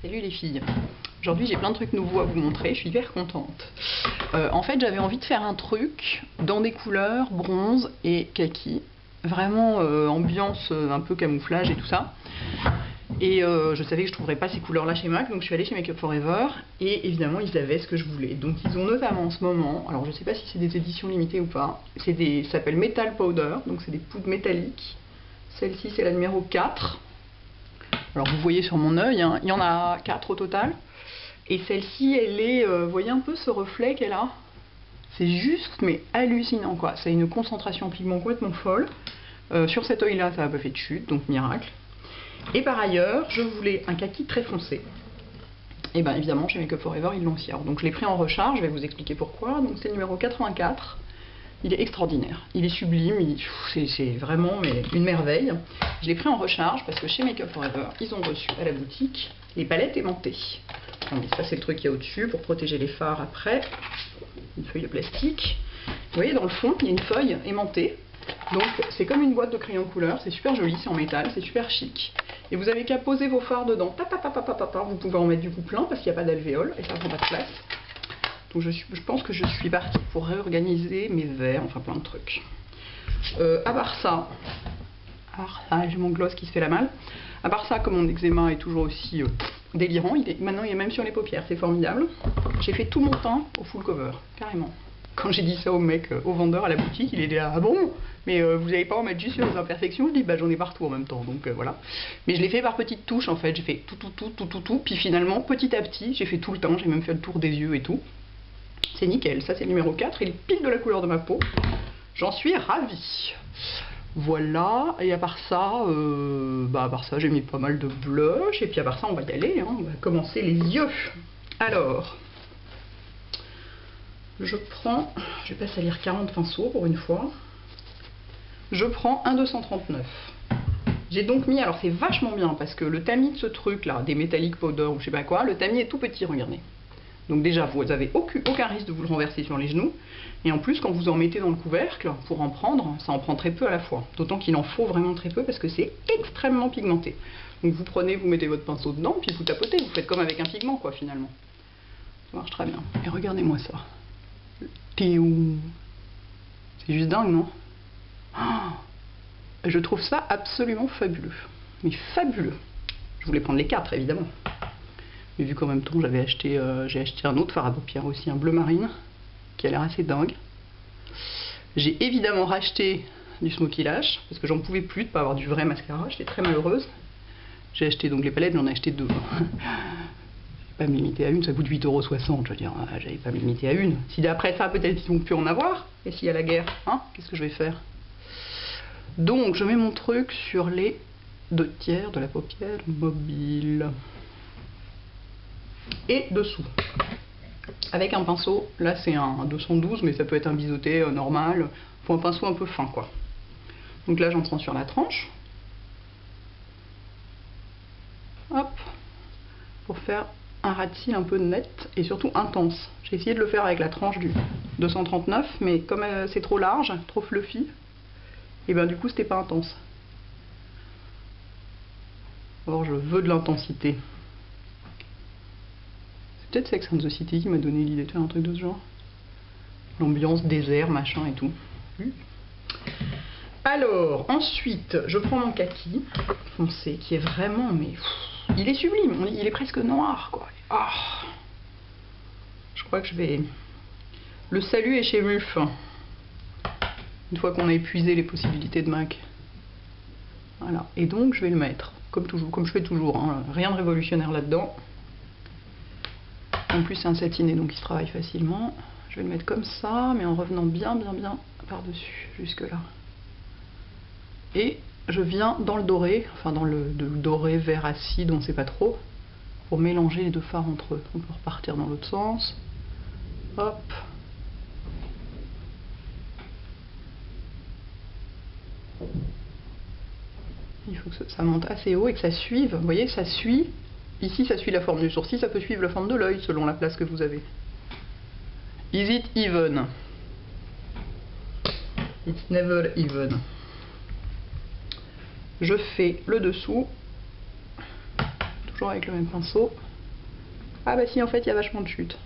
Salut les filles. Aujourd'hui j'ai plein de trucs nouveaux à vous montrer, je suis hyper contente. En fait j'avais envie de faire un truc dans des couleurs bronze et kaki. Vraiment ambiance un peu camouflage et tout ça. Et je savais que je ne trouverais pas ces couleurs là chez MAC, donc je suis allée chez Make Up For Ever. Et évidemment ils avaient ce que je voulais. Donc ils ont notamment en ce moment, alors je sais pas si c'est des éditions limitées ou pas, ça s'appelle Metal Powder, donc c'est des poudres métalliques. Celle-ci c'est la numéro 4. Alors vous voyez sur mon œil, hein, il y en a 4 au total. Et celle-ci, elle est, vous voyez un peu ce reflet qu'elle a? C'est juste, mais hallucinant quoi. C'est une concentration en pigment complètement folle. Sur cet œil-là, ça n'a pas fait de chute, donc miracle. Et par ailleurs, je voulais un kaki très foncé. Et bien évidemment, chez Make Up For Ever, ils l'ont aussi. Alors, donc je l'ai pris en recharge, je vais vous expliquer pourquoi. Donc c'est le numéro 84. Il est extraordinaire, il est sublime, c'est vraiment mais une merveille. Je l'ai pris en recharge parce que chez Make Up For Ever, ils ont reçu à la boutique les palettes aimantées. Bon, mais ça c'est le truc qu'il y a au-dessus pour protéger les fards après. Une feuille de plastique. Vous voyez dans le fond, il y a une feuille aimantée. Donc c'est comme une boîte de crayons de couleur, c'est super joli, c'est en métal, c'est super chic. Et vous avez qu'à poser vos fards dedans. Vous pouvez en mettre du coup plein parce qu'il n'y a pas d'alvéole et ça prend pas de place. Donc je pense que je suis partie pour réorganiser mes verres, enfin plein de trucs. À part ça, j'ai mon gloss qui se fait la malle. À part ça, comme mon eczéma est toujours aussi délirant, maintenant il est même sur les paupières, c'est formidable. J'ai fait tout mon teint au full cover, carrément. Quand j'ai dit ça au mec, au vendeur à la boutique, il était là, ah bon, mais vous n'allez pas en mettre juste sur les imperfections? Je dis, bah j'en ai partout en même temps, donc voilà. Mais je l'ai fait par petites touches en fait, j'ai fait tout, puis finalement, petit à petit, j'ai fait tout le teint, j'ai même fait le tour des yeux et tout. C'est nickel, ça c'est le numéro 4, il est pile de la couleur de ma peau. J'en suis ravie. Voilà, et à part ça, j'ai mis pas mal de blush, et puis à part ça on va y aller, hein, on va commencer les yeux. Alors, je vais pas salir 40 pinceaux pour une fois. Je prends un 239. J'ai donc mis, alors c'est vachement bien, parce que le tamis de ce truc là, des Metallic Powder ou je sais pas quoi, le tamis est tout petit, regardez. Donc déjà, vous n'avez aucun risque de vous le renverser sur les genoux. Et en plus, quand vous en mettez dans le couvercle, pour en prendre, ça en prend très peu à la fois. D'autant qu'il en faut vraiment très peu parce que c'est extrêmement pigmenté. Donc vous prenez, vous mettez votre pinceau dedans, puis vous tapotez. Vous faites comme avec un pigment, quoi, finalement. Ça marche très bien. Et regardez-moi ça. Théo. C'est juste dingue, non? Je trouve ça absolument fabuleux. Mais fabuleux. Je voulais prendre les 4, évidemment. Mais vu qu'en même temps j'ai acheté un autre fard à paupières aussi, un bleu marine, qui a l'air assez dingue. J'ai évidemment racheté du Smoky Lash, parce que j'en pouvais plus de pas avoir du vrai mascara, j'étais très malheureuse. J'ai acheté donc les palettes, j'en ai acheté 2. Je vais pas me limiter à une, ça coûte 8,60 €, je veux dire, j'avais pas me limiter à une. Si après ça, peut-être ils vont plus en avoir, et s'il y a la guerre, hein, qu'est-ce que je vais faire? Donc je mets mon truc sur les 2/3 de la paupière mobile. Et dessous avec un pinceau, là c'est un 212 mais ça peut être un biseauté normal, faut un pinceau un peu fin quoi. Donc là j'en prends sur la tranche, hop, pour faire un ras de cils un peu net et surtout intense. J'ai essayé de le faire avec la tranche du 239 mais comme c'est trop large, trop fluffy, et ben du coup c'était pas intense. Or je veux de l'intensité. Peut-être Sex and the City qui m'a donné l'idée de faire un truc de ce genre. L'ambiance désert, machin et tout. Alors, ensuite, je prends mon kaki foncé qui est vraiment, mais il est sublime, il est presque noir quoi. Oh. Je crois que je vais... Le salut est chez MUF. Une fois qu'on a épuisé les possibilités de MAC. Voilà, et donc je vais le mettre, comme toujours, comme je fais toujours, hein. Rien de révolutionnaire là-dedans. En plus c'est un satiné donc il se travaille facilement. Je vais le mettre comme ça mais en revenant bien par-dessus jusque là. Et je viens dans le doré, enfin dans le doré vert acide, on ne sait pas trop, pour mélanger les deux fards entre eux. On peut repartir dans l'autre sens. Hop. Il faut que ça monte assez haut et que ça suive. Vous voyez, ça suit. Ici, ça suit la forme du sourcil, ça peut suivre la forme de l'œil selon la place que vous avez. Is it even? It's never even. Je fais le dessous, toujours avec le même pinceau. Ah bah si, en fait, il y a vachement de chutes.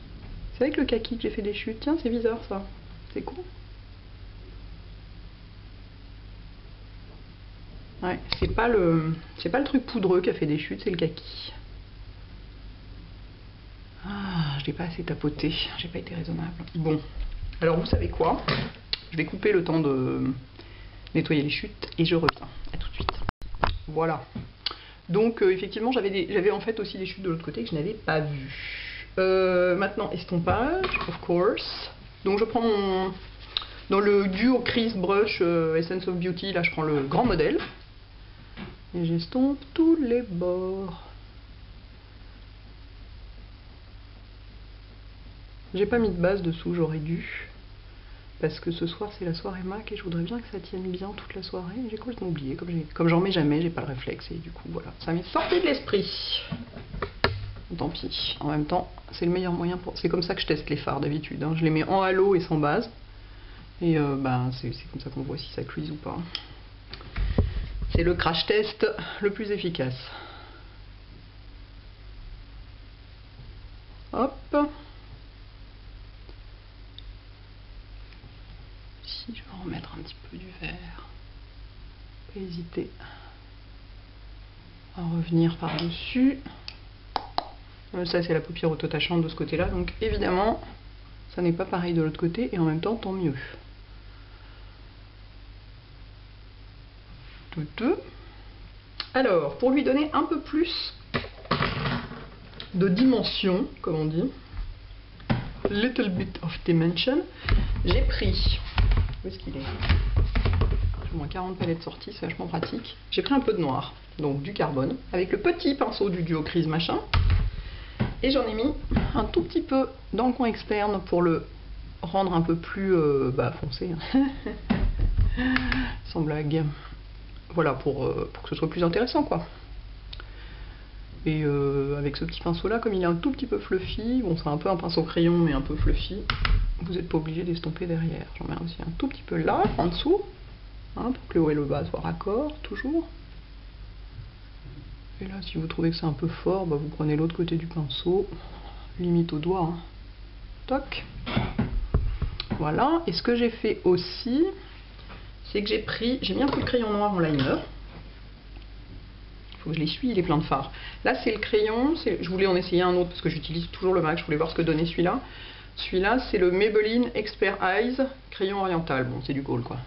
C'est avec le kaki que j'ai fait des chutes. Tiens, c'est bizarre ça. C'est con. Ouais, c'est pas le truc poudreux qui a fait des chutes, c'est le kaki. Ah, je l'ai pas assez tapoté, j'ai pas été raisonnable. Bon, alors vous savez quoi? Je vais couper le temps de nettoyer les chutes et je reviens. À tout de suite. Voilà. Donc effectivement, j'avais en fait aussi des chutes de l'autre côté que je n'avais pas vues. Maintenant, estompage, of course. Donc je prends dans le duo Crease Brush Essence of Beauty, là je prends le grand modèle. Et j'estompe tous les bords. J'ai pas mis de base dessous, j'aurais dû. Parce que ce soir c'est la soirée Mac et je voudrais bien que ça tienne bien toute la soirée. J'ai complètement oublié, comme j'en mets jamais, j'ai pas le réflexe et du coup voilà, ça m'est sorti de l'esprit. Tant pis, en même temps c'est le meilleur moyen pour... C'est comme ça que je teste les fards d'habitude, hein. Je les mets en halo et sans base. Et ben, c'est comme ça qu'on voit si ça cuise ou pas. C'est le crash test le plus efficace. Hop. Ici, je vais remettre un petit peu du vert. Pas hésiter à revenir par-dessus. Ça, c'est la paupière auto-tachante de ce côté-là. Donc, évidemment, ça n'est pas pareil de l'autre côté. Et en même temps, tant mieux. Alors, pour lui donner un peu plus de dimension, comme on dit, little bit of dimension, j'ai pris, où est-ce qu'il est? J'ai au moins 40 palettes sorties, c'est vachement pratique. J'ai pris un peu de noir, donc du carbone, avec le petit pinceau du duo Crease machin, et j'en ai mis un tout petit peu dans le coin externe pour le rendre un peu plus foncé, sans blague. Voilà, pour que ce soit plus intéressant, quoi. Et avec ce petit pinceau là, comme il est un tout petit peu fluffy, bon c'est un peu un pinceau crayon mais un peu fluffy, vous n'êtes pas obligé d'estomper derrière. J'en mets aussi un tout petit peu là, en dessous, hein, pour que le haut et le bas soient raccord, toujours. Et là, si vous trouvez que c'est un peu fort, bah, vous prenez l'autre côté du pinceau, limite au doigt, hein. Toc. Voilà, et ce que j'ai fait aussi, c'est que j'ai mis un peu de crayon noir en liner. Faut que je l'essuie, il est plein de fard. Là, c'est le crayon, je voulais en essayer un autre parce que j'utilise toujours le MAC, je voulais voir ce que donnait celui-là. Celui-là, c'est le Maybelline Expert Eyes, crayon oriental. Bon, c'est du gold, quoi.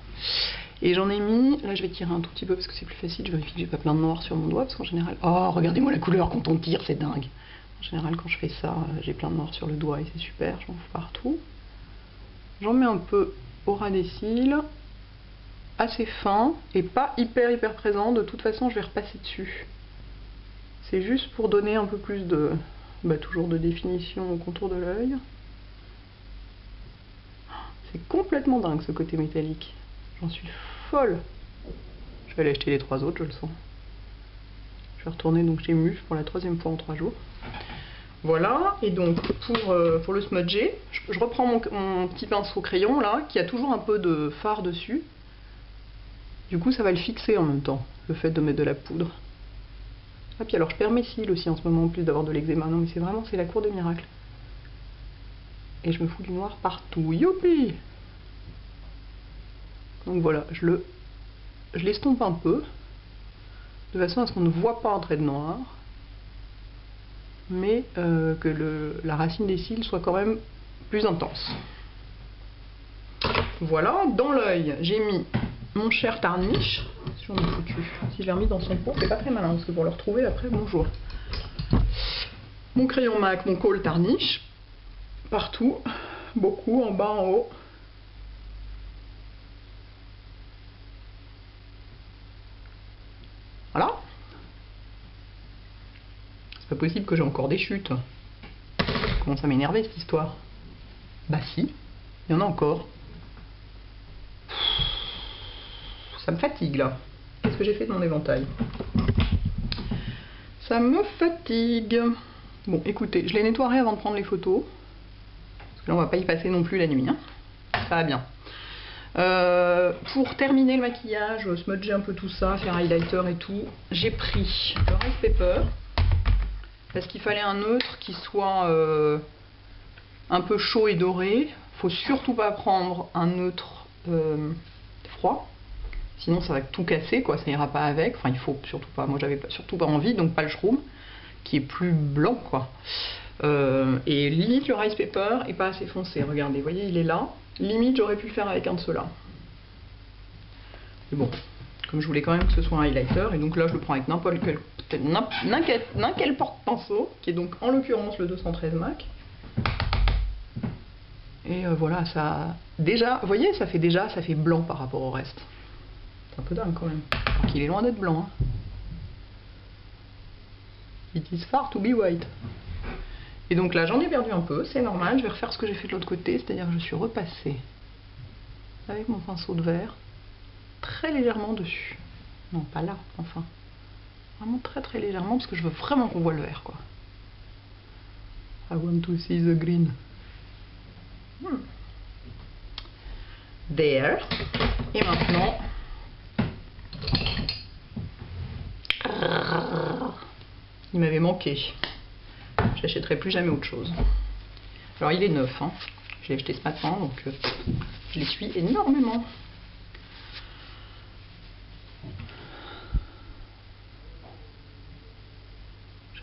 Et j'en ai mis, là je vais tirer un tout petit peu parce que c'est plus facile, je vérifie que j'ai pas plein de noir sur mon doigt, parce qu'en général... Oh, regardez-moi la couleur quand on tire, c'est dingue. En général, quand je fais ça, j'ai plein de noir sur le doigt et c'est super, j'en fous partout. J'en mets un peu au ras des cils, assez fin, et pas hyper présent, de toute façon je vais repasser dessus. C'est juste pour donner un peu plus de... toujours de définition au contour de l'œil. C'est complètement dingue ce côté métallique. J'en suis folle. Je vais aller acheter les 3 autres, je le sens. Je vais retourner donc chez Muf pour la 3e fois en 3 jours. Voilà, et donc pour le smudger, je reprends mon petit pinceau crayon là, qui a toujours un peu de fard dessus. Du coup ça va le fixer en même temps, le fait de mettre de la poudre. Ah puis alors je perds mes cils aussi en ce moment, en plus d'avoir de l'eczéma. Non mais c'est la cour des miracles. Et je me fous du noir partout, youpi! Donc voilà, je l'estompe un peu, de façon à ce qu'on ne voit pas un trait de noir, mais que la racine des cils soit quand même plus intense. Voilà, dans l'œil, j'ai mis mon cher tarnish. Si j'en ai foutu, si je l'ai remis dans son pot, c'est pas très malin, parce que pour le retrouver après, bonjour. Mon crayon MAC, mon kohl tarnish, partout, beaucoup, en bas, en haut. Voilà. C'est pas possible que j'ai encore des chutes. Ça commence à m'énerver cette histoire. Bah si, il y en a encore. Ça me fatigue là. Qu'est-ce que j'ai fait de mon éventail? Ça me fatigue. Bon, écoutez, je les nettoierai avant de prendre les photos. Parce que là, on va pas y passer non plus la nuit, hein. Ça va bien. Pour terminer le maquillage, smudger un peu tout ça, faire highlighter et tout, j'ai pris le Rice Paper. parce qu'il fallait un neutre qui soit un peu chaud et doré. Faut surtout pas prendre un neutre froid, sinon ça va tout casser, quoi, ça ira pas avec. Enfin, il faut surtout pas, moi j'avais surtout pas envie, donc pas le shroom, qui est plus blanc, quoi. Et limite le rice paper est pas assez foncé, regardez, vous voyez, il est là. Limite j'aurais pu le faire avec un de ceux-là. Mais bon, comme je voulais quand même que ce soit un highlighter, et donc là je le prends avec n'importe quel porte-pinceau, qui est donc en l'occurrence le 213 MAC. Et voilà, ça... Déjà, vous voyez, ça fait blanc par rapport au reste. C'est un peu dingue quand même. Alors qu'il est loin d'être blanc. Hein. It is far to be white. Et donc là, j'en ai perdu un peu, c'est normal. Je vais refaire ce que j'ai fait de l'autre côté, c'est-à-dire que je suis repassée avec mon pinceau de verre très légèrement dessus. Non, pas là, enfin. Vraiment très très légèrement, parce que je veux vraiment qu'on voit le vert, quoi. I want to see the green. There. Et maintenant, il m'avait manqué. J'achèterai plus jamais autre chose. Alors il est neuf, hein. Je l'ai acheté ce matin, donc je l'essuie énormément.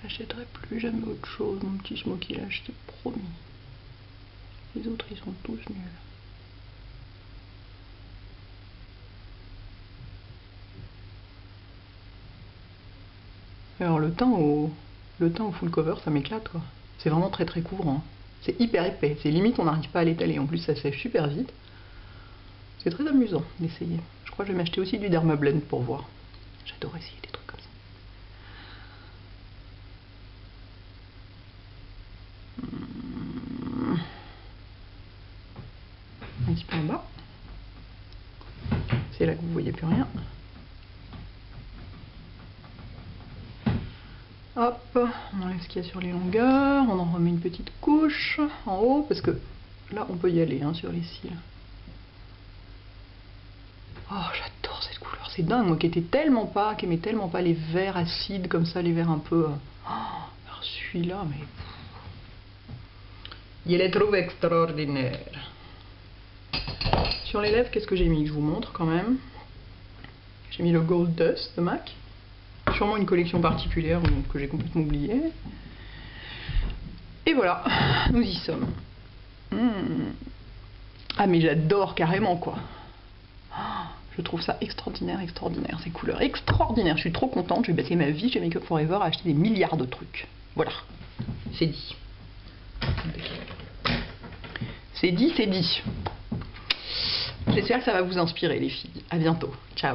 J'achèterai plus jamais autre chose. Mon petit Smoky là, je t'ai promis. Les autres, ils sont tous nuls. Alors le teint au full cover, ça m'éclate, quoi. C'est vraiment très très couvrant. C'est hyper épais. C'est limite, on n'arrive pas à l'étaler. En plus, ça sèche super vite. C'est très amusant d'essayer. Je crois que je vais m'acheter aussi du Dermablend pour voir. J'adore essayer des trucs comme ça. Un petit peu en bas. C'est là que vous voyez plus rien. Hop, on enlève ce qu'il y a sur les longueurs, on en remet une petite couche en haut, parce que là on peut y aller, hein, sur les cils. Oh, j'adore cette couleur, c'est dingue, moi qui aimais tellement pas les verts acides comme ça, les verts un peu... Oh, alors celui-là, mais... Il les trouve extraordinaire. Sur les lèvres, qu'est-ce que j'ai mis? Je vous montre quand même. J'ai mis le Gold Dust de MAC. Sûrement une collection particulière que j'ai complètement oubliée. Et voilà, nous y sommes. Ah mais j'adore carrément, quoi. Je trouve ça extraordinaire, extraordinaire, ces couleurs extraordinaires. Je suis trop contente, je vais passer ma vie chez Make Up For Ever à acheter des milliards de trucs. Voilà, c'est dit. C'est dit, c'est dit. J'espère que ça va vous inspirer, les filles. À bientôt. Ciao.